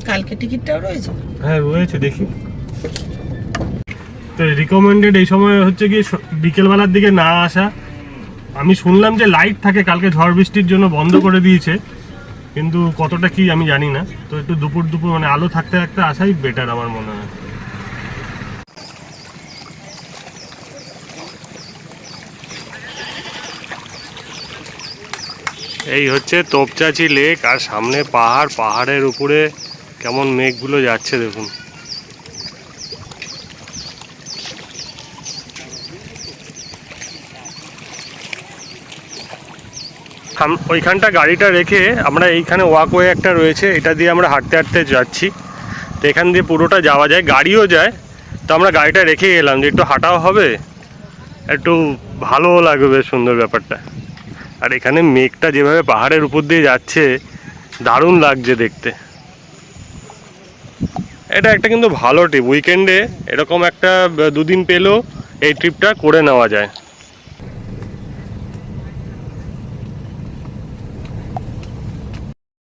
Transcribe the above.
কালকে টিকিটটাও রয়েছে? হ্যাঁ রয়েছে, দেখি। তো রিকমেন্ডেড এই সময় হচ্ছে কি বিকেলবেলার দিকে না আসা। আমি শুনলাম যে লাইট থাকে, কালকে ঝড় বৃষ্টির জন্য বন্ধ করে দিয়েছে, কিন্তু কতটা কি আমি জানি না। তো একটু দুপুর মানে আলো থাকতে থাকতে আসাই বেটার আমার মনে হয়। এই হচ্ছে তোপচাঁচি লেক, আর সামনে পাহাড়, পাহাড়ের উপরে কেমন মেঘগুলো যাচ্ছে দেখুন। ওইখানটা গাড়িটা রেখে আমরা এইখানে ওয়াকওয়ে একটা রয়েছে, এটা দিয়ে আমরা হাঁটতে হাঁটতে যাচ্ছি। তো এখান দিয়ে পুরোটা যাওয়া যায়, গাড়িও যায়। তো আমরা গাড়িটা রেখে গেলাম যে একটু হাঁটাও হবে, একটু ভালোও লাগবে, বেশ সুন্দর ব্যাপারটা। আর এখানে মেঘটা যেভাবে পাহাড়ের উপর দিয়ে যাচ্ছে, দারুণ লাগছে দেখতে। এটা একটা কিন্তু ভালো ট্রিপ, উইকেন্ডে এরকম একটা দুদিন পেলেও এই ট্রিপটা করে নেওয়া যায়।